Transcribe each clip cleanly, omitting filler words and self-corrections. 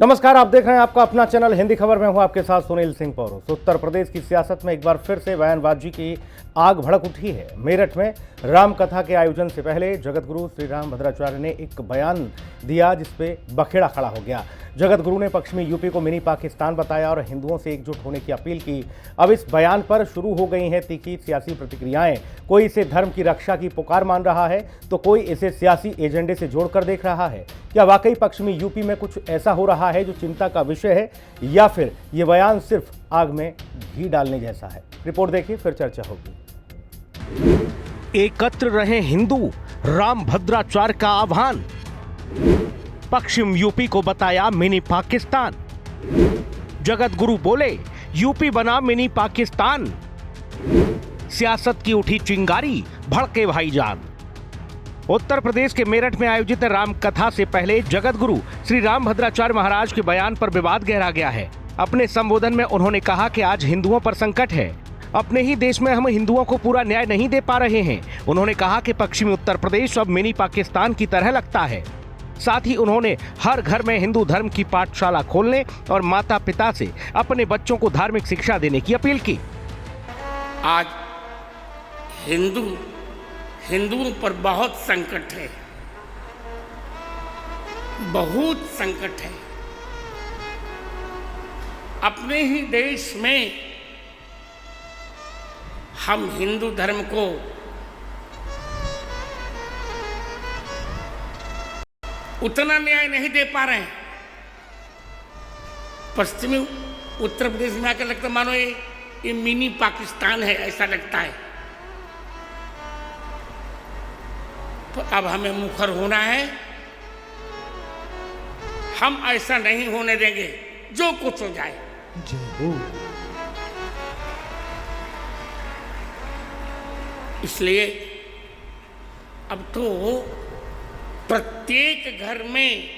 नमस्कार, आप देख रहे हैं आपका अपना चैनल हिंदी खबर में। हूं आपके साथ सुनील सिंह पौरोस। उत्तर प्रदेश की सियासत में एक बार फिर से बयानबाजी की आग भड़क उठी है। मेरठ में राम कथा के आयोजन से पहले जगत गुरु श्री रामभद्राचार्य ने एक बयान दिया जिसपे बखेड़ा खड़ा हो गया। जगत गुरु ने पश्चिमी यूपी को मिनी पाकिस्तान बताया और हिंदुओं से एकजुट होने की अपील की। अब इस बयान पर शुरू हो गई हैं तीखी सियासी प्रतिक्रियाएं। कोई इसे धर्म की रक्षा की पुकार मान रहा है तो कोई इसे सियासी एजेंडे से जोड़कर देख रहा है। क्या वाकई पश्चिमी यूपी में कुछ ऐसा हो रहा है जो चिंता का विषय है, या फिर ये बयान सिर्फ आग में घी डालने जैसा है? रिपोर्ट देखिए, फिर चर्चा होगी। एकत्र रहे हिंदू, रामभद्राचार्य का आह्वान। पश्चिम यूपी को बताया मिनी पाकिस्तान। जगत गुरु बोले यूपी बना मिनी पाकिस्तान। सियासत की उठी चिंगारी, भड़के भाईजान। उत्तर प्रदेश के मेरठ में आयोजित राम कथा से पहले जगत गुरु श्री रामभद्राचार्य महाराज के बयान पर विवाद गहरा गया है। अपने संबोधन में उन्होंने कहा कि आज हिंदुओं पर संकट है। अपने ही देश में हम हिंदुओं को पूरा न्याय नहीं दे पा रहे हैं। उन्होंने कहा कि पश्चिमी उत्तर प्रदेश अब मिनी पाकिस्तान की तरह लगता है। साथ ही उन्होंने हर घर में हिंदू धर्म की पाठशाला खोलने और माता पिता से अपने बच्चों को धार्मिक शिक्षा देने की अपील की। आज हिंदुओं पर बहुत संकट है, बहुत संकट है। अपने ही देश में हम हिंदू धर्म को उतना न्याय नहीं दे पा रहे हैं। पश्चिमी उत्तर प्रदेश में आकर लगता मानो ये मिनी पाकिस्तान है, ऐसा लगता है। तो अब हमें मुखर होना है। हम ऐसा नहीं होने देंगे, जो कुछ हो जाए। इसलिए अब तो प्रत्येक घर में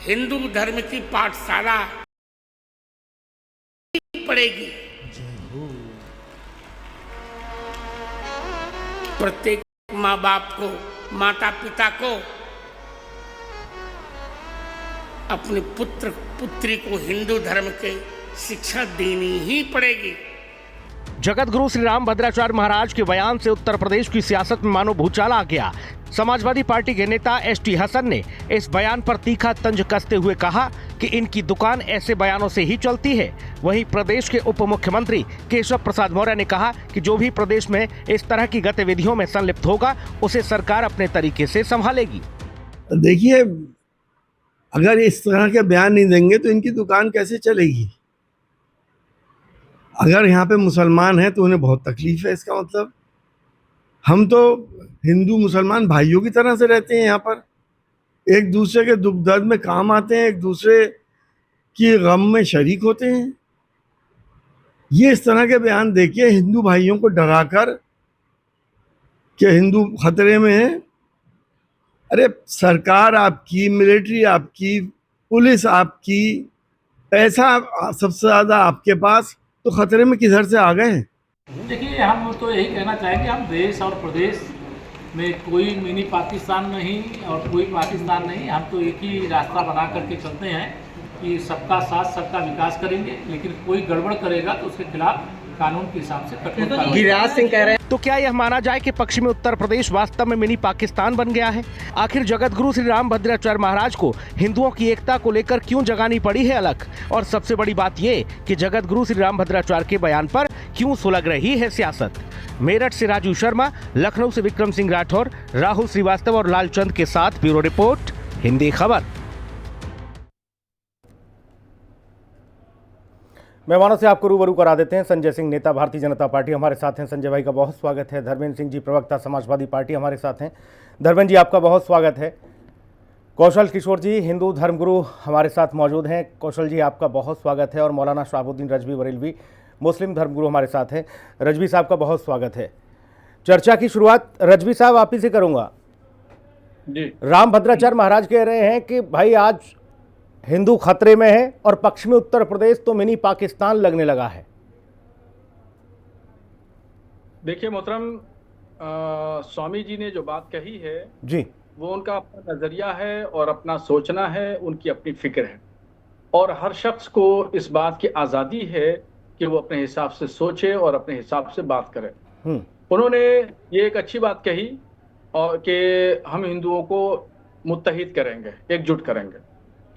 हिंदू धर्म की पाठशाला पड़ेगी। प्रत्येक माँ बाप को, माता पिता को अपने पुत्र पुत्री को हिंदू धर्म की शिक्षा देनी ही पड़ेगी। जगत गुरु श्री रामभद्राचार्य महाराज के बयान से उत्तर प्रदेश की सियासत में मानो भूचाल आ गया। समाजवादी पार्टी के नेता एसटी हसन ने इस बयान पर तीखा तंज कसते हुए कहा कि इनकी दुकान ऐसे बयानों से ही चलती है। वहीं प्रदेश के उप मुख्यमंत्री केशव प्रसाद मौर्य ने कहा कि जो भी प्रदेश में इस तरह की गतिविधियों में संलिप्त होगा उसे सरकार अपने तरीके से संभालेगी। देखिए, अगर इस तरह के बयान नहीं देंगे तो इनकी दुकान कैसे चलेगी? अगर यहाँ पे मुसलमान हैं तो उन्हें बहुत तकलीफ है। इसका मतलब हम तो हिंदू मुसलमान भाइयों की तरह से रहते हैं। यहाँ पर एक दूसरे के दुख दर्द में काम आते हैं, एक दूसरे की गम में शरीक होते हैं। ये इस तरह के बयान देखिए हिंदू भाइयों को डराकर कि हिंदू खतरे में है। अरे सरकार आपकी, मिलिट्री आपकी, पुलिस आपकी, पैसा सबसे ज़्यादा आपके पास, तो खतरे में किधर से आ गए हैं? देखिए, हम तो यही कहना चाहेंगे, हम देश और प्रदेश में कोई मिनी पाकिस्तान नहीं और कोई पाकिस्तान नहीं। हम तो एक ही रास्ता बना करके चलते हैं कि सबका साथ सबका विकास करेंगे, लेकिन कोई गड़बड़ करेगा तो उसके खिलाफ कानून के हिसाब से कठोर कार्रवाई। गिरिराज सिंह कह रहे हैं, तो क्या यह माना जाए कि पश्चिमी उत्तर प्रदेश वास्तव में मिनी पाकिस्तान बन गया है? आखिर जगत गुरु श्री रामभद्राचार्य महाराज को हिंदुओं की एकता को लेकर क्यों जगानी पड़ी है अलग? और सबसे बड़ी बात ये कि जगत गुरु श्री रामभद्राचार्य के बयान पर क्यों सुलग रही है सियासत? मेरठ से राजू शर्मा, लखनऊ से विक्रम सिंह राठौर, राहुल श्रीवास्तव और लालचंद के साथ ब्यूरो रिपोर्ट, हिंदी खबर। मेहमानों से आपको रूबरू करा देते हैं। संजय सिंह, नेता भारतीय जनता पार्टी, हमारे साथ हैं। संजय भाई का बहुत स्वागत है। धर्मेंद्र सिंह जी, प्रवक्ता समाजवादी पार्टी, हमारे साथ हैं। धर्मेंद्र जी, आपका बहुत स्वागत है। कौशल किशोर जी, हिंदू धर्मगुरु, हमारे साथ मौजूद हैं। कौशल जी, आपका बहुत स्वागत है। और मौलाना शहाबुद्दीन रजवी बरेलवी, मुस्लिम धर्मगुरु, हमारे साथ हैं। रजवी साहब का बहुत स्वागत है। चर्चा की शुरुआत रजवी साहब आप ही से करूँगा। रामभद्राचार्य महाराज कह रहे हैं कि भाई आज हिंदू खतरे में है और पश्चिमी उत्तर प्रदेश तो मिनी पाकिस्तान लगने लगा है। देखिए मोहतरम, स्वामी जी ने जो बात कही है जी, वो उनका अपना नजरिया है और अपना सोचना है, उनकी अपनी फिक्र है। और हर शख्स को इस बात की आज़ादी है कि वो अपने हिसाब से सोचे और अपने हिसाब से बात करे। हम्म। उन्होंने ये एक अच्छी बात कही और कि हम हिंदुओं को मुत्तहिद करेंगे, एकजुट करेंगे।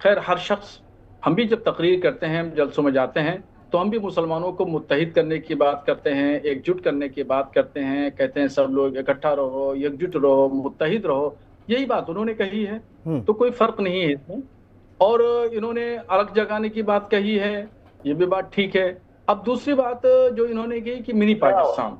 खैर, हर शख्स, हम भी जब तकरीर करते हैं, हम जलसों में जाते हैं, तो हम भी मुसलमानों को मुत्तहिद करने की बात करते हैं, एकजुट करने की बात करते हैं, कहते हैं सब लोग इकट्ठा रहो, एकजुट रहो, मुत्तहिद रहो। यही बात उन्होंने कही है, हम्म। तो कोई फर्क नहीं है इसमें। और इन्होंने अलग जगाने की बात कही है, ये भी बात ठीक है। अब दूसरी बात जो इन्होंने की कि मिनी पाकिस्तान,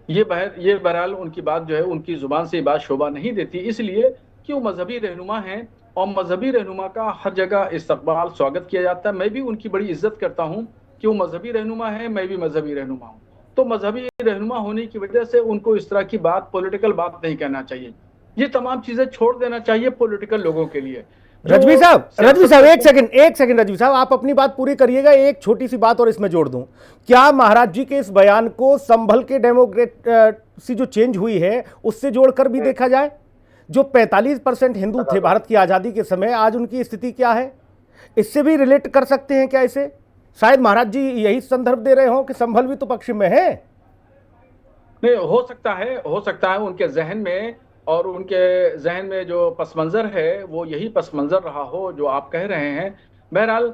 ये बहरहाल उनकी बात जो है, उनकी जुबान से ये बात शोभा नहीं देती, इसलिए कि वो मजहबी रहनुमा हैं और मजहबी रहनुमा का हर जगह इस्तकबाल, स्वागत किया जाता है। मैं भी उनकी बड़ी इज्जत करता हूँ कि वो मजहबी रहनुमा है, मैं भी मजहबी रहनुमा हूँ। तो मजहबी रहनुमा होने की वजह से उनको इस तरह की बात, पॉलिटिकल बात नहीं कहना चाहिए। ये तमाम चीजें छोड़ देना चाहिए पॉलिटिकल लोगों के लिए। रजवी साहब, सियासत एक सेकंड रजवी साहब, आप अपनी बात पूरी करिएगा। एक छोटी सी बात और इसमें जोड़ दूं। क्या महाराज जी के इस बयान को संभल के डेमोक्रेसी जो चेंज हुई है उससे जोड़कर भी देखा जाए? जो 45% हिंदू थे भारत की आजादी के समय, आज उनकी स्थिति क्या है? इससे भी रिलेट कर सकते हैं क्या इसे? शायद महाराज जी यही संदर्भ दे रहे हो कि संभल भी तो पश्चिम में है। नहीं, हो सकता है उनके जहन में, और उनके जहन में जो पस मंजर है वो यही पस मंजर रहा हो जो आप कह रहे हैं। बहरहाल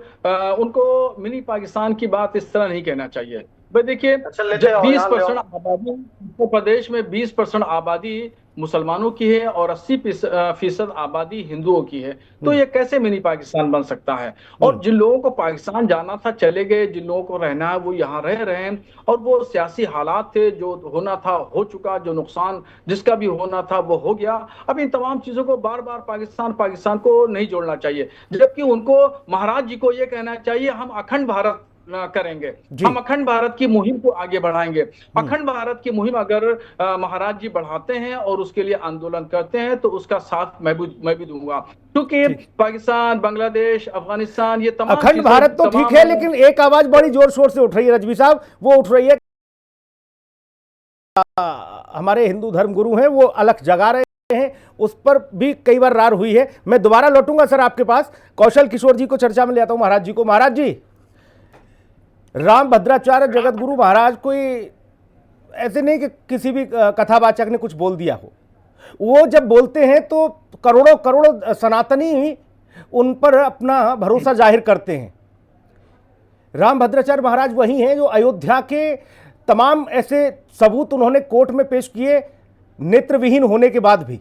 उनको मिनी पाकिस्तान की बात इस तरह नहीं कहना चाहिए। भाई देखिए, जब 20% आबादी, उत्तर प्रदेश में 20% आबादी मुसलमानों की है और 80% आबादी हिंदुओं की है, तो ये कैसे मिनी पाकिस्तान बन सकता है? और जिन लोगों को पाकिस्तान जाना था चले गए, जिन लोगों को रहना है वो यहाँ रह रहे हैं, और वो सियासी हालात थे, जो होना था हो चुका, जो नुकसान जिसका भी होना था वो हो गया। अब इन तमाम चीजों को बार बार पाकिस्तान पाकिस्तान को नहीं जोड़ना चाहिए, जबकि उनको, महाराज जी को ये कहना चाहिए हम अखंड भारत करेंगे, हम अखंड भारत की मुहिम को आगे बढ़ाएंगे। अखंड भारत की मुहिम अगर महाराज जी बढ़ाते हैं और उसके लिए आंदोलन करते हैं तो उसका साथ मैं भी दूंगा, क्योंकि पाकिस्तान, बांग्लादेश, अफगानिस्तान, ये तमाम अखंड भारत तो ठीक है, लेकिन एक आवाज बड़ी जोर शोर से उठ रही है रजवी साहब, वो उठ रही है हमारे हिंदू धर्म गुरु हैं वो अलख जगा रहे हैं, उस पर भी कई बार रार हुई है। मैं दोबारा लौटूंगा सर आपके पास, कौशल किशोर जी को चर्चा में ले आता हूं, महाराज जी को। महाराज जी, राम भद्राचार्य जगत गुरु महाराज कोई ऐसे नहीं कि किसी भी कथावाचक ने कुछ बोल दिया हो। वो जब बोलते हैं तो करोड़ों करोड़ों सनातनी उन पर अपना भरोसा जाहिर करते हैं। राम भद्राचार्य महाराज वही हैं जो अयोध्या के तमाम ऐसे सबूत उन्होंने कोर्ट में पेश किए, नेत्रविहीन होने के बाद भी।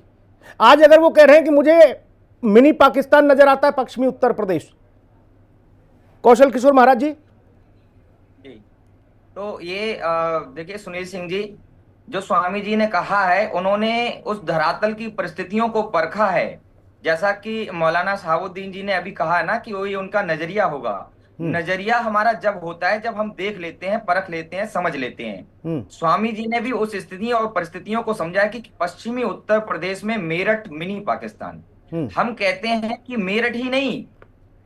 आज अगर वो कह रहे हैं कि मुझे मिनी पाकिस्तान नजर आता है पश्चिमी उत्तर प्रदेश, कौशल किशोर महाराज जी। तो ये देखिए सुनील सिंह जी, जो स्वामी जी ने कहा है, उन्होंने उस धरातल की परिस्थितियों को परखा है। जैसा कि मौलाना शहाबुद्दीन जी ने अभी कहा है ना कि वो ये उनका नजरिया होगा। नजरिया हमारा जब होता है जब हम देख लेते हैं, परख लेते हैं, समझ लेते हैं। स्वामी जी ने भी उस स्थिति और परिस्थितियों को समझा है कि पश्चिमी उत्तर प्रदेश में मेरठ मिनी पाकिस्तान। हम कहते हैं कि मेरठ ही नहीं,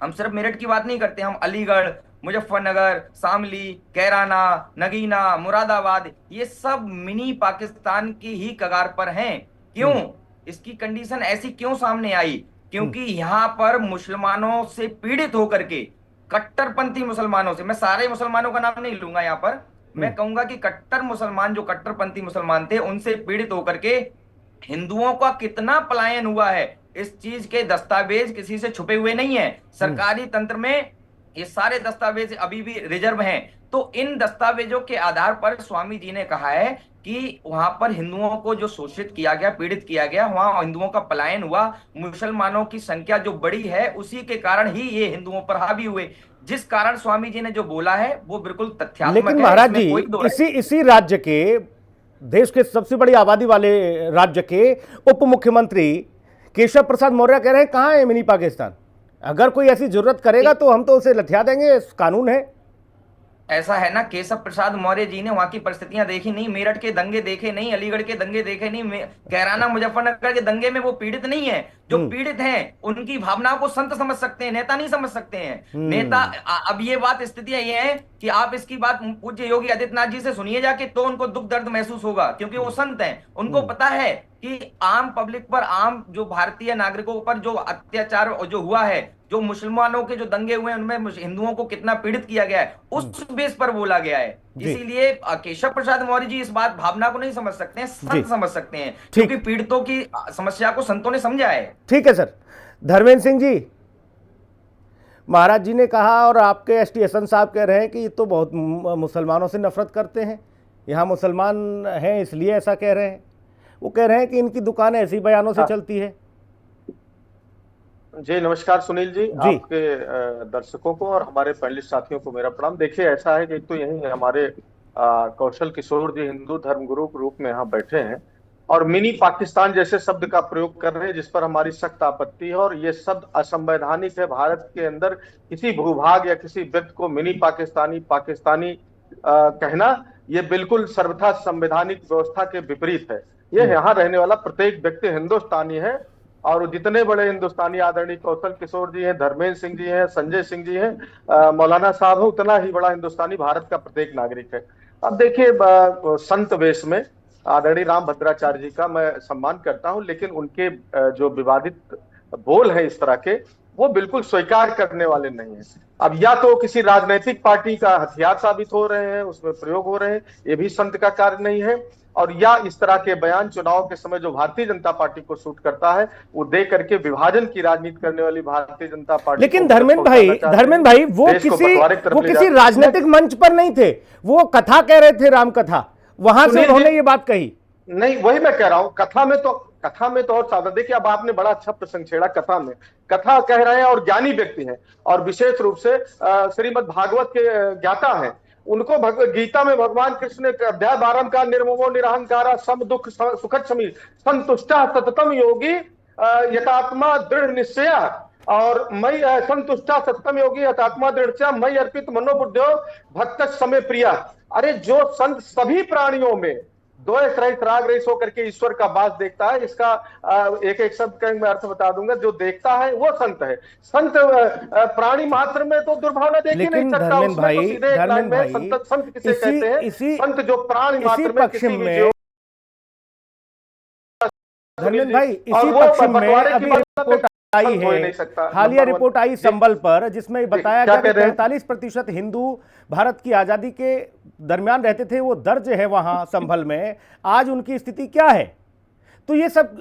हम सिर्फ मेरठ की बात नहीं करते, हम अलीगढ़, मुजफ्फरनगर, शामली, कैराना, नगीना, मुरादाबाद, ये सब मिनी पाकिस्तान की ही कगार पर हैं। क्यों? इसकी कंडीशन ऐसी क्यों सामने आई? क्योंकि यहाँ पर मुसलमानों से पीड़ित होकर के, कट्टरपंथी मुसलमानों से, मैं सारे मुसलमानों का नाम नहीं लूंगा यहाँ पर, मैं कहूंगा कि कट्टर मुसलमान, जो कट्टरपंथी मुसलमान थे, उनसे पीड़ित होकर के हिंदुओं का कितना पलायन हुआ है, इस चीज के दस्तावेज किसी से छुपे हुए नहीं है। सरकारी तंत्र में ये सारे दस्तावेज अभी भी रिजर्व हैं। तो इन दस्तावेजों के आधार पर स्वामी जी ने कहा है कि वहां पर हिंदुओं को जो शोषित किया गया, पीड़ित किया गया, वहां हिंदुओं का पलायन हुआ, मुसलमानों की संख्या जो बड़ी है उसी के कारण ही ये हिंदुओं पर हावी हुए। जिस कारण स्वामी जी ने जो बोला है वो बिल्कुल तथ्यात्मक है। लेकिन महाराज जी, इसी राज्य के, देश के सबसे बड़ी आबादी वाले राज्य के उप मुख्यमंत्री केशव प्रसाद मौर्य कह रहे हैं कहां है मिनी पाकिस्तान? अगर कोई ऐसी जरूरत करेगा तो हम तो उसे लठिया देंगे, कानून है। ऐसा है ना, केशव प्रसाद मौर्य जी ने वहां की परिस्थितियां देखी नहीं, मेरठ के दंगे देखे नहीं, अलीगढ़ के दंगे देखे नहीं, कैराना, मुजफ्फरनगर के दंगे में वो पीड़ित नहीं है। जो पीड़ित हैं उनकी भावनाओं को संत समझ सकते हैं, नेता नहीं समझ सकते हैं। नेता अब ये बात स्थितियां ये है कि आप इसकी बात पूज्य योगी आदित्यनाथ जी से सुनिए जाके, तो उनको दुख दर्द महसूस होगा, क्योंकि वो संत हैं। उनको पता है कि आम पब्लिक पर, आम जो भारतीय नागरिकों पर जो अत्याचार जो हुआ है, जो मुसलमानों के जो दंगे हुए हैं उनमें हिंदुओं को कितना पीड़ित किया गया है, उस बेस पर बोला गया है। इसीलिए केशव प्रसाद मौर्य जी इस बात भावना को नहीं समझ सकते हैं, संत समझ सकते हैं, क्योंकि पीड़ितों की समस्या को संतों ने समझा है। ठीक है सर। धर्मेंद्र सिंह जी, महाराज जी ने कहा और आपके एसटी हसन साहब कह रहे हैं कि ये तो बहुत मुसलमानों से नफरत करते हैं, यहाँ मुसलमान हैं इसलिए ऐसा कह रहे हैं। वो कह रहे हैं कि इनकी दुकान ऐसी बयानों से चलती है। जी नमस्कार सुनील जी, आपके दर्शकों को और हमारे पैनलिस्ट साथियों को मेरा प्रणाम। देखिए ऐसा है कि एक तो यही हमारे कौशल किशोर जी हिंदू धर्मगुरु के रूप में यहाँ बैठे हैं और मिनी पाकिस्तान जैसे शब्द का प्रयोग कर रहे हैं, जिस पर हमारी सख्त आपत्ति है। और ये शब्द असंवैधानिक है। भारत के अंदर किसी भूभाग या किसी व्यक्ति को मिनी पाकिस्तानी कहना ये बिल्कुल सर्वथा संवैधानिक व्यवस्था के विपरीत है। ये यहाँ रहने वाला प्रत्येक व्यक्ति हिंदुस्तानी है और जितने बड़े हिंदुस्तानी आदरणीय कौशल किशोर जी हैं, धर्मेंद्र सिंह जी हैं, संजय सिंह जी हैं, मौलाना साहब है, उतना ही बड़ा हिंदुस्तानी भारत का प्रत्येक नागरिक है। अब देखिए संत वेश में आदरणीय राम भद्राचार्य जी का मैं सम्मान करता हूं, लेकिन उनके जो विवादित बोल है इस तरह के, वो बिल्कुल स्वीकार करने वाले नहीं है। अब या तो किसी राजनीतिक पार्टी का हथियार साबित हो रहे हैं, उसमें प्रयोग हो रहे हैं, ये भी संत का कार्य नहीं है। और या इस तरह के बयान चुनाव के समय जो भारतीय जनता पार्टी को सूट करता है वो दे करके विभाजन की राजनीति करने वाली भारतीय जनता पार्टी। लेकिन धर्मेंद्र भाई वो किसी राजनीतिक मंच पर नहीं थे, वो कथा कह रहे थे, राम कथा, वहां से उन्होंने ये बात कही। नहीं, वही मैं कह रहा हूं, कथा में तो और साधा। देखिए अब आपने बड़ा अच्छा प्रसंग छेड़ा। कथा कह रहे हैं और ज्ञानी व्यक्ति हैं और विशेष रूप से श्रीमद् भागवत के ज्ञाता हैं। उनको भगवत गीता में भगवान कृष्ण ने अध्याय 12 का निर्ममो निरहंकारा सम दुख सुखद शमी संतुष्टा सततम योगी यथात्मा दृढ़ निश्चय और मई संतुष्टा सततम योगी यथात्मा दृढ़ निश्चय मई अर्पित मनोबुद्ध्यो भक्त समय प्रिया। अरे जो संत सभी प्राणियों में द्वेष रहित राग रहित होकर के ईश्वर का वास देखता है, इसका एक एक शब्द का मैं अर्थ बता दूंगा, जो देखता है वो संत है। संत प्राणी मात्र में तो दुर्भावना देख ही नहीं सकता। धर्मेंद्र भाई, संत किसे कहते हैं? संत जो प्राणी मात्र में किसी भी धर्मेंद्र भाई इसी पक्ष में अभी रिपोर्ट आई है, हालिया रिपोर्ट आई संभल पर, जिसमें बताया गया कि 43% हिंदू भारत की आजादी के दरमियान रहते थे, वो दर्ज है वहां संभल में। आज उनकी स्थिति क्या है? तो ये सब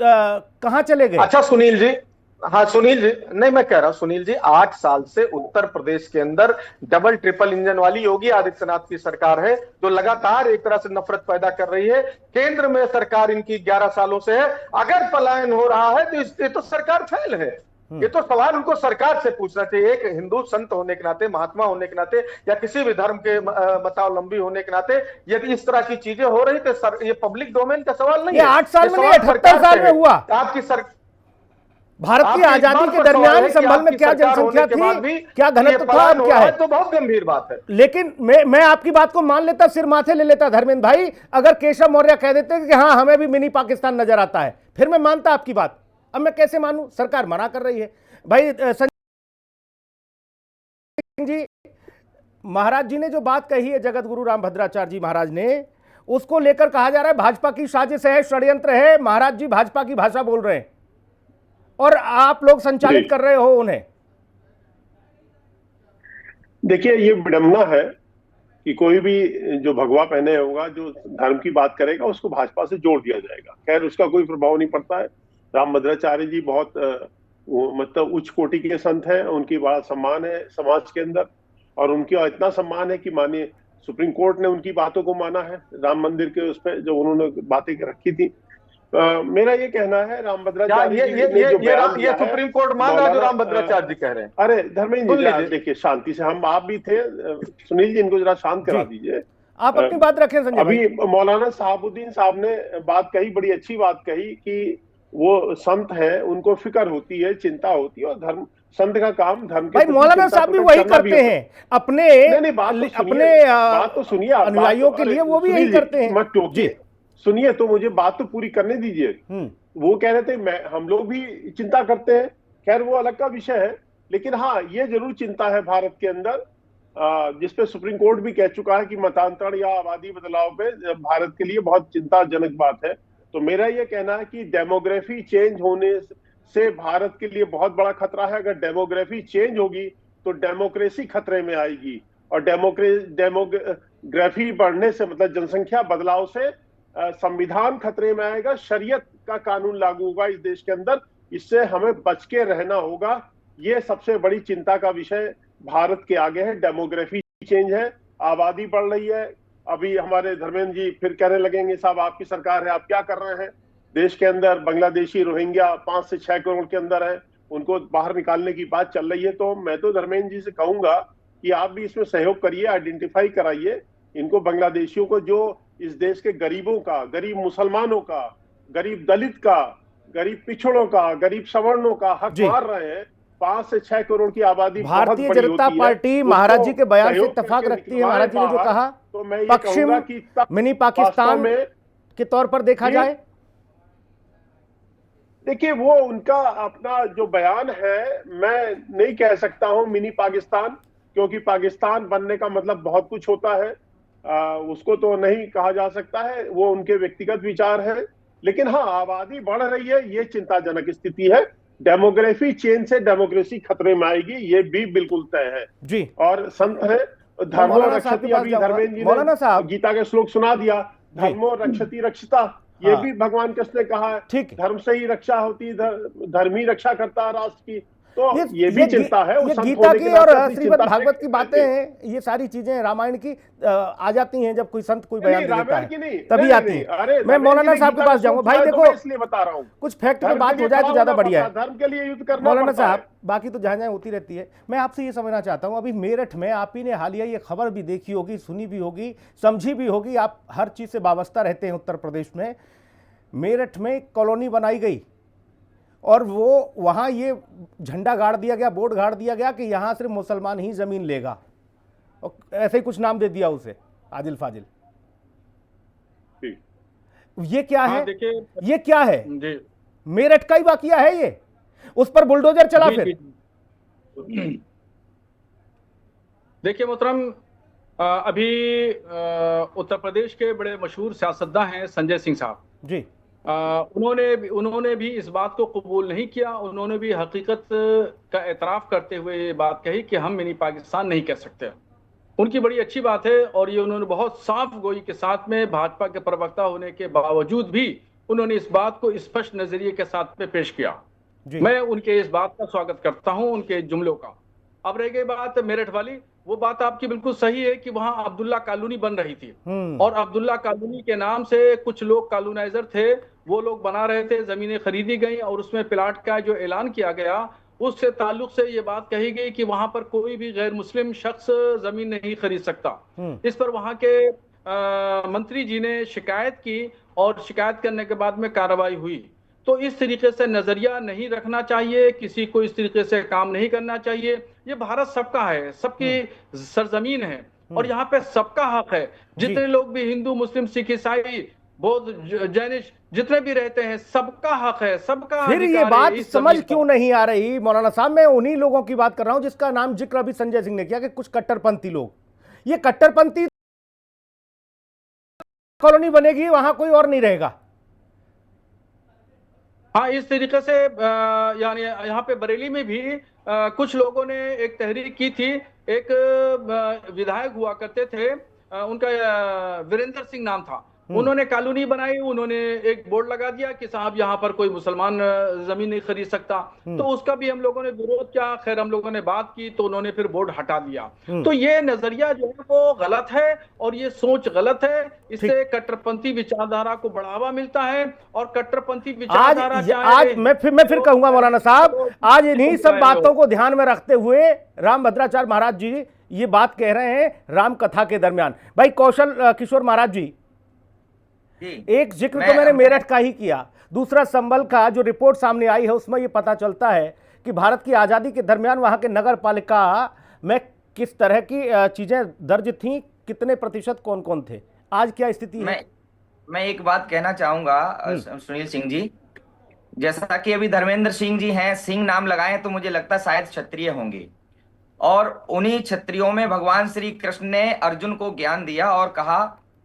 कहां चले गए? अच्छा सुनील जी, हाँ सुनील जी, नहीं मैं कह रहा हूं सुनील जी, 8 साल से उत्तर प्रदेश के अंदर डबल ट्रिपल इंजन वाली योगी आदित्यनाथ की सरकार है, जो लगातार एक तरह से नफरत पैदा कर रही है। केंद्र में सरकार इनकी 11 सालों से है। अगर पलायन हो रहा है तो ये तो सरकार फेल है। ये तो सवाल उनको सरकार से पूछना चाहिए। एक हिंदू संत होने के नाते, महात्मा होने के नाते, या किसी भी धर्म के मतावलंबी होने के नाते, यदि इस तरह की चीजें हो रही तो ये पब्लिक डोमेन का सवाल नहीं है। 8 साल में 78 साल में हुआ। आपकी सरकार भारत की आजादी के दरमियान संभल में क्या जनसंख्या थी, क्या घनत्व था, अब क्या है? तो बहुत गंभीर बात है। लेकिन मैं आपकी बात को मान लेता, सिर माथे ले लेता धर्मेंद्र भाई, अगर केशव मौर्य कह देते कि हाँ हमें भी मिनी पाकिस्तान नजर आता है, फिर मैं मानता आपकी बात। अब मैं कैसे मानूं? सरकार मना कर रही है। भाई संजय जी, महाराज जी ने जो बात कही है, जगत गुरु राम भद्राचार्य जी महाराज ने, उसको लेकर कहा जा रहा है भाजपा की साजिश है, षड्यंत्र है। महाराज जी भाजपा की भाषा बोल रहे हैं और आप लोग संचालित कर रहे हो उन्हें। देखिए ये विडंबना है कि कोई भी जो भगवा पहने होगा, जो धर्म की बात करेगा, उसको भाजपा से जोड़ दिया जाएगा। खैर उसका कोई प्रभाव नहीं पड़ता है। राम भद्राचार्य जी बहुत मतलब उच्च कोटि के संत हैं, उनकी बड़ा सम्मान है समाज के अंदर, और उनका इतना सम्मान है कि मानिए सुप्रीम कोर्ट ने उनकी बातों को माना है राम मंदिर के उस पर जो उन्होंने बातें रखी थी। मेरा ये कहना है राम भद्राचार्य ये सुप्रीम कोर्ट मान रहा है जो राम भद्राचार्य जी कह रहे हैं। अरे धर्मेंद्र जी देखिए शांति से, हम आप भी थे, सुनील जी इनको जरा शांत करा दीजिए, आप अपनी बात रखें। संजय अभी मौलाना साहबुद्दीन साहब ने बात कही, बड़ी अच्छी बात कही कि वो संत है, उनको फिक्र होती है, चिंता होती है, और धर्म संत का काम धर्म के। भाई मौलाना साहब भी वही करते हैं अपने बात तो सुनिए अनुयायियों के लिए, वो भी यही करते हैं। मत टोकिए, सुनिए तो मुझे बात तो पूरी करने दीजिए। वो कह रहे थे हम लोग भी चिंता करते हैं, खैर वो अलग का विषय है। लेकिन हाँ, ये जरूर चिंता है भारत के अंदर, जिसपे सुप्रीम कोर्ट भी कह चुका है कि मतांतरण या आबादी बदलाव पे भारत के लिए बहुत चिंताजनक बात है। तो मेरा ये कहना है कि डेमोग्राफी चेंज होने से भारत के लिए बहुत बड़ा खतरा है। अगर डेमोग्राफी चेंज होगी तो डेमोक्रेसी खतरे में आएगी, और डेमोग्राफी बढ़ने से मतलब जनसंख्या बदलाव से संविधान खतरे में आएगा, शरीयत का कानून लागू होगा इस देश के अंदर। इससे हमें बच के रहना होगा। ये सबसे बड़ी चिंता का विषय भारत के आगे है। डेमोग्राफी चेंज है, आबादी बढ़ रही है। अभी हमारे धर्मेंद्र जी फिर कहने लगेंगे साहब आपकी सरकार है, आप क्या कर रहे हैं। देश के अंदर बांग्लादेशी रोहिंग्या 5 से 6 करोड़ के अंदर है, उनको बाहर निकालने की बात चल रही है। तो मैं तो धर्मेंद्र जी से कहूंगा कि आप भी इसमें सहयोग करिए, आइडेंटिफाई कराइए इनको, बांग्लादेशियों को, जो इस देश के गरीबों का, गरीब मुसलमानों का, गरीब दलित का, गरीब पिछड़ों का, गरीब सवर्णों का हक मार रहे हैं। 5 से 6 करोड़ की आबादी भारतीय जनता पार्टी महाराज जी के बयान से इत्तेफाक रखती है। महाराज जी ने जो कहा तो मैं ये पश्चिम कहूंगा कि मिनी पाकिस्तान के तौर पर देखा जाए। देखिए, वो उनका अपना जो बयान है, मैं नहीं कह सकता हूं मिनी पाकिस्तान, क्योंकि पाकिस्तान बनने का मतलब बहुत कुछ होता है, उसको तो नहीं कहा जा सकता है, वो उनके व्यक्तिगत विचार है। लेकिन हाँ, आबादी बढ़ रही है, ये चिंताजनक स्थिति है। डेमोग्राफी चेंज से डेमोक्रेसी खतरे में आएगी, ये भी बिल्कुल तय है जी। और संत है धर्मो रक्षति, अभी धर्मेंद्र जी ने गीता के श्लोक सुना दिया, धर्मो रक्षति रक्षिता, ये भी भगवान कृष्ण ने कहा है। धर्म से ही रक्षा होती, धर्म ही रक्षा करता है राष्ट्र की। तो ये भी चिंता है। ये गीता की और श्रीमद् भागवत की बातें हैं, ये सारी चीजें रामायण की आ जाती हैं जब कोई संत कोई बयान दे देता है तभी आती है। मैं मौलाना साहब के पास जाऊंगा। भाई देखो, इसलिए बता रहा हूं, कुछ फैक्ट पे बात हो जाए तो ज्यादा बढ़िया है। धर्म के लिए युद्ध करना मौलाना साहब, बाकी तो जहां जहां होती रहती है। मैं आपसे ये समझना चाहता हूं, अभी मेरठ में आप ही ने हालिया ये खबर भी देखी होगी, सुनी भी होगी, समझी भी होगी, आप हर चीज से वाबस्ता रहते हैं उत्तर प्रदेश में। मेरठ में कॉलोनी बनाई गई और वो वहां ये झंडा गाड़ दिया गया, बोर्ड गाड़ दिया गया कि यहां सिर्फ मुसलमान ही जमीन लेगा, और ऐसे ही कुछ नाम दे दिया उसे, आदिल फाजिल। ये क्या है? ये क्या है? मेरठ का ही वाकया है ये, उस पर बुलडोजर चला। फिर देखिए मोहतरम, अभी उत्तर प्रदेश के बड़े मशहूर सियासतदान हैं संजय सिंह साहब जी। उन्होंने भी इस बात को कबूल नहीं किया। उन्होंने भी हकीकत का एतराफ करते हुए ये बात कही कि हम मिनी पाकिस्तान नहीं कह सकते। उनकी बड़ी अच्छी बात है, और ये उन्होंने बहुत साफ गोई के साथ में, भाजपा के प्रवक्ता होने के बावजूद भी उन्होंने इस बात को स्पष्ट नजरिए के साथ में पेश किया। मैं उनके इस बात का स्वागत करता हूं, उनके जुमलों का। अब रह गई बात मेरठ वाली, वो बात आपकी बिल्कुल सही है कि वहां अब्दुल्ला कॉलोनी बन रही थी, और अब्दुल्ला कॉलोनी के नाम से कुछ लोग कॉलोनाइजर थे, वो लोग बना रहे थे, जमीनें खरीदी गई और उसमें प्लाट का जो ऐलान किया गया उससे ताल्लुक से ये बात कही गई कि वहां पर कोई भी गैर मुस्लिम शख्स जमीन नहीं खरीद सकता। इस पर वहां के मंत्री जी ने शिकायत की, और शिकायत करने के बाद में कार्रवाई हुई। तो इस तरीके से नजरिया नहीं रखना चाहिए, किसी को इस तरीके से काम नहीं करना चाहिए। ये भारत सबका है, सबकी सरजमीन है, और यहाँ पे सबका हक है। जितने लोग भी हिंदू, मुस्लिम, सिख, ईसाई, बौद्ध, जैनिश जितने भी रहते हैं, सबका हक है, सबका। फिर ये बात समझ क्यों नहीं आ रही मौलाना साहब? मैं उन्हीं लोगों की बात कर रहा हूं जिसका नाम जिक्र अभी संजय सिंह ने किया कि कुछ कट्टरपंथी लोग, ये कट्टरपंथी कॉलोनी बनेगी, वहां कोई और नहीं रहेगा। हाँ, इस तरीके से यानी यहाँ पे बरेली में भी कुछ लोगों ने एक तहरीक की थी। एक विधायक हुआ करते थे, उनका वीरेंद्र सिंह नाम था, उन्होंने कॉलोनी बनाई, उन्होंने एक बोर्ड लगा दिया कि साहब यहाँ पर कोई मुसलमान जमीन नहीं खरीद सकता। तो उसका भी हम लोगों ने विरोध किया, खैर हम लोगों ने बात की तो उन्होंने फिर बोर्ड हटा दिया। तो ये नजरिया जो है वो गलत है, और ये सोच गलत है। इससे कट्टरपंथी विचारधारा को बढ़ावा मिलता है, और कट्टरपंथी विचारधारा आज मैं फिर कहूंगा मौलाना साहब, आज इन्हीं सब बातों को ध्यान में रखते हुए राम भद्राचार्य महाराज जी ये बात कह रहे हैं राम कथा के दरमियान। भाई कौशल किशोर महाराज जी, एक जिक्र तो मैंने मेरठ का ही किया, दूसरा संभल का जो रिपोर्ट सामने आई है उसमें यह पता चलता है कि भारत की आज़ादी के दरमियान वहां के नगर पालिका में किस तरह की चीजें दर्ज थीं, कितने प्रतिशत कौन कौन थे, आज क्या स्थिति है? मैं एक बात कहना चाहूंगा सुनील सिंह जी, जैसा कि अभी धर्मेंद्र सिंह जी हैं, सिंह नाम लगाए हैं, तो मुझे लगता है शायद क्षत्रिय होंगे। और उन्हीं क्षत्रियों में भगवान श्री कृष्ण ने अर्जुन को ज्ञान दिया और कहा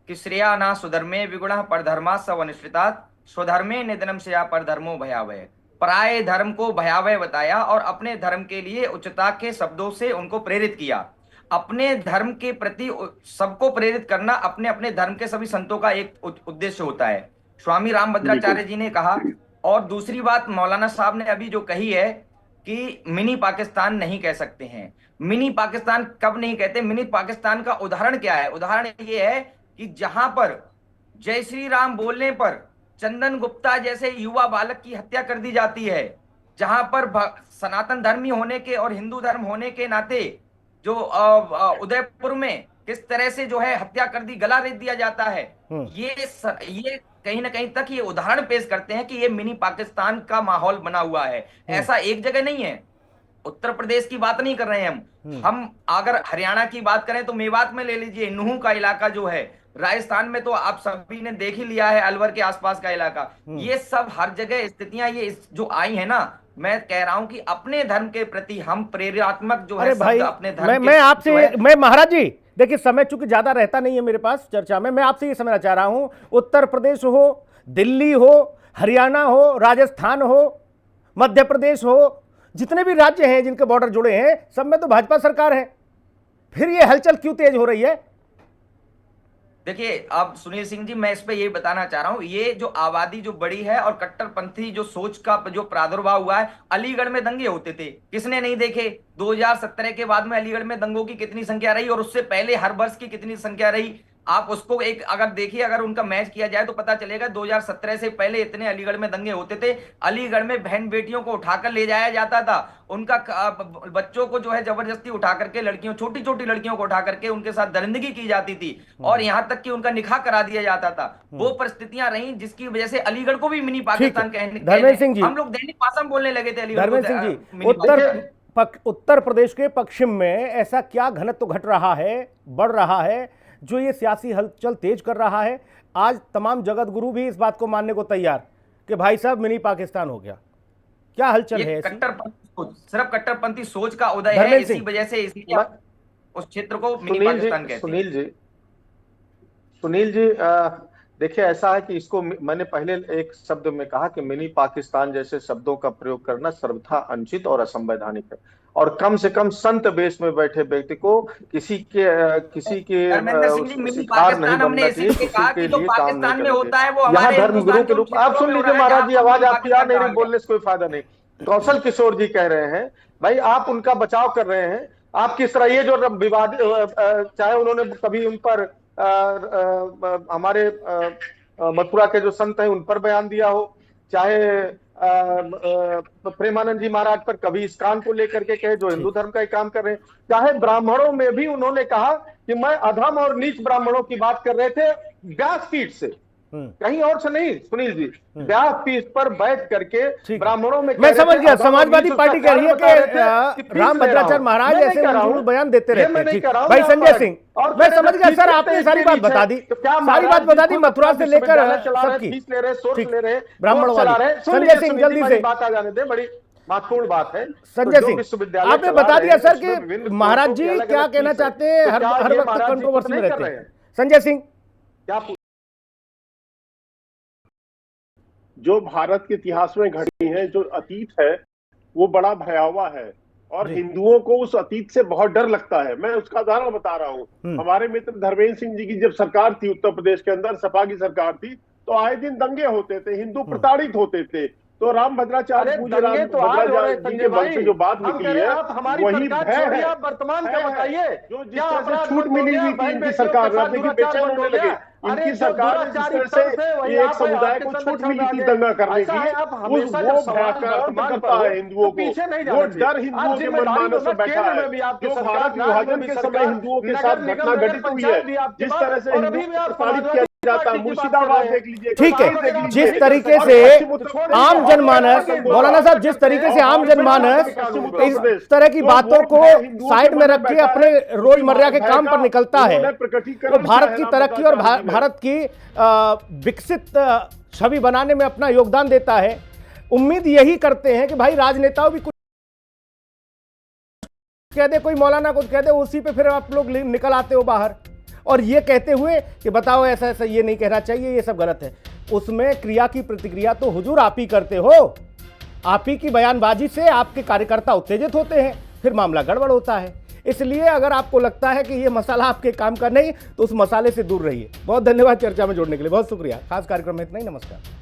कि श्रेया ना सुधर्मे विगुणः परधर्मा सवनुष्ठितात् स्वधर्मे निधनम श्रेया परधर्मो भयावह। पराये धर्म को भयावह बताया और अपने धर्म के लिए उच्चता के शब्दों से उनको प्रेरित किया। अपने धर्म के प्रति सबको प्रेरित करना अपने अपने धर्म के सभी संतों का एक उद्देश्य होता है, स्वामी रामभद्राचार्य जी ने कहा। और दूसरी बात मौलाना साहब ने अभी जो कही है कि मिनी पाकिस्तान नहीं कह सकते हैं। मिनी पाकिस्तान कब नहीं कहते? मिनी पाकिस्तान का उदाहरण क्या है? उदाहरण ये है कि जहां पर जय श्री राम बोलने पर चंदन गुप्ता जैसे युवा बालक की हत्या कर दी जाती है, जहां पर सनातन धर्मी होने के और हिंदू धर्म होने के नाते जो उदयपुर में किस तरह से जो है हत्या कर दी, गला रेत दिया जाता है, ये कहीं ना कहीं तक ये उदाहरण पेश करते हैं कि ये मिनी पाकिस्तान का माहौल बना हुआ है। ऐसा एक जगह नहीं है। उत्तर प्रदेश की बात नहीं कर रहे हैं हम अगर हरियाणा की बात करें तो मेवात में ले लीजिए, नूह का इलाका जो है, राजस्थान में तो आप सभी ने देख ही लिया है, अलवर के आसपास का इलाका, ये सब हर जगह स्थितियां ये जो आई है ना, मैं कह रहा हूं कि अपने धर्म के प्रति हम प्रेरणात्मक जो है भाई, अपने धर्म मैं आपसे मैं महाराज जी देखिए समय चूंकि ज्यादा रहता नहीं है मेरे पास चर्चा में, मैं आपसे ये समझना चाह रहा हूं, उत्तर प्रदेश हो, दिल्ली हो, हरियाणा हो, राजस्थान हो, मध्य प्रदेश हो, जितने भी राज्य हैं जिनके बॉर्डर जुड़े हैं, सब में तो भाजपा सरकार है, फिर ये हलचल क्यों तेज हो रही है? देखिए अब सुनील सिंह जी, मैं इस पे ये बताना चाह रहा हूं, ये जो आबादी जो बड़ी है और कट्टरपंथी जो सोच का जो प्रादुर्भाव हुआ है, अलीगढ़ में दंगे होते थे, किसने नहीं देखे? 2017 के बाद में अलीगढ़ में दंगों की कितनी संख्या रही और उससे पहले हर वर्ष की कितनी संख्या रही? आप उसको एक अगर देखिए, अगर उनका मैच किया जाए तो पता चलेगा 2017 से पहले इतने अलीगढ़ में दंगे होते थे। अलीगढ़ में बहन बेटियों को उठाकर ले जाया जाता था, उनका बच्चों को जो है जबरदस्ती उठा करके, लड़कियों, छोटी छोटी लड़कियों को उठा करके उनके साथ दरिंदगी की जाती थी और यहां तक कि उनका निकाह करा दिया जाता था। वो परिस्थितियां रही जिसकी वजह से अलीगढ़ को भी मिनी पाकिस्तान धर्मेंद्र सिंह जी, हम लोग दैनिक भाषा में बोलने लगे थे अलीगढ़। धर्मेंद्र सिंह जी, उत्तर प्रदेश के पश्चिम में ऐसा क्या घनत्व घट रहा है, बढ़ रहा है, जो ये सियासी हलचल तेज कर रहा है? आज तमाम जगत गुरु भी इस बात को मानने को तैयार कि भाई साहब मिनी पाकिस्तान हो गया। क्या हलचल है? सिर्फ कट्टरपंथी सोच का उदय है, इसी वजह से उस क्षेत्र को मिनी पाकिस्तान कहते हैं। सुनील जी देखिए, ऐसा है कि इसको मैंने पहले एक शब्द में कहा कि मिनी पाकिस्तान जैसे शब्दों का प्रयोग करना सर्वथा अनुचित और असंवैधानिक है, और कम से कम संत बेस में बैठे व्यक्ति को किसी के शिकार नहीं बनना चाहिए, किसी के लिए काम नहीं करना चाहिए। यहाँ धर्म गुरु के रूप, आप सुन लीजिए महाराज जी, आवाज आपकी आ नहीं रही, बोलने से कोई फायदा नहीं। कौशल किशोर जी कह रहे हैं, भाई आप उनका बचाव कर रहे हैं, आप किस तरह ये जो विवाद, चाहे उन्होंने कभी उन पर हमारे मथुरा के जो संत हैं उन पर बयान दिया हो, चाहे प्रेमानंद जी महाराज पर कभी इस काम को लेकर के कहे जो हिंदू धर्म का काम कर रहे हैं, चाहे ब्राह्मणों में भी उन्होंने कहा कि मैं अधम और नीच ब्राह्मणों की बात कर रहे थे व्यासपीठ से, कहीं और से नहीं सुनील जी, व्यासपीठ पर बैठ करके ब्राह्मणों में। मैं समझ गया, समाजवादी पार्टी कह रही है कि रामभद्राचार्य महाराज ऐसे बयान देते रहते हैं। भाई संजय सिंह, मैं समझ गया सर, आपने सारी बात बता दी, सारी बात बता दी, मथुरा से लेकर सबकी ब्राह्मण वाले। संजय सिंह जल्दी से बात आ जाने दें, बड़ी महत्वपूर्ण बात है। संजय सिंह, आपने बता दिया सर कि महाराज जी क्या कहना चाहते हैं, हर वक्त कंट्रोवर्सी में रहते हैं। संजय सिंह, क्या जो भारत के इतिहास में घटी है, जो अतीत है वो बड़ा भयावह है और हिंदुओं को उस अतीत से बहुत डर लगता है। मैं उसका उदाहरण बता रहा हूँ। हमारे मित्र धर्मेंद्र सिंह जी की जब सरकार थी उत्तर प्रदेश के अंदर, सपा की सरकार थी, तो आए दिन दंगे होते थे, हिंदू प्रताड़ित होते थे। तो रामभद्राचार्य जी के मन से जो बात निकली है वही भय है। वर्तमान का बताइए, जो जिस तरह से छूट मिली हुई थी इनकी सरकार, बेचैन होने लगे इनकी सरकार, जिस तरह से एक समुदाय को छूट मिली थी दंगा करने की, वो करता है हिंदुओं को, वो डर हिंदुओं के मनमानस में बैठा है। जो भारत विभाजन के समय हिंदुओं के साथ घटना घटित हुई है, जिस तरह से हिंदू प्रताड़ित किया जाता है, मुर्शिदाबाद देख लीजिए। ठीक है, जिस तरीके से आम जनमानस, मौलाना साहब, जिस तरीके से आम जनमानस इस तरह की बातों को साइड में रख के अपने रोजमर्रा के काम पर निकलता है, तो भारत की तरक्की और भारत की विकसित छवि बनाने में अपना योगदान देता है, उम्मीद यही करते हैं कि भाई राजनेताओं भी कुछ कह दे, कोई मौलाना कुछ कह दे, उसी पे फिर आप लोग निकल आते हो बाहर और ये कहते हुए कि बताओ ऐसा ऐसा ये नहीं कहना चाहिए, ये सब गलत है। उसमें क्रिया की प्रतिक्रिया तो हुजूर आप ही करते हो। आप ही की बयानबाजी से आपके कार्यकर्ता उत्तेजित होते हैं, फिर मामला गड़बड़ होता है। इसलिए अगर आपको लगता है कि ये मसाला आपके काम का नहीं, तो उस मसाले से दूर रहिए। बहुत धन्यवाद चर्चा में जुड़ने के लिए, बहुत शुक्रिया। खास कार्यक्रम में इतना ही, नमस्कार।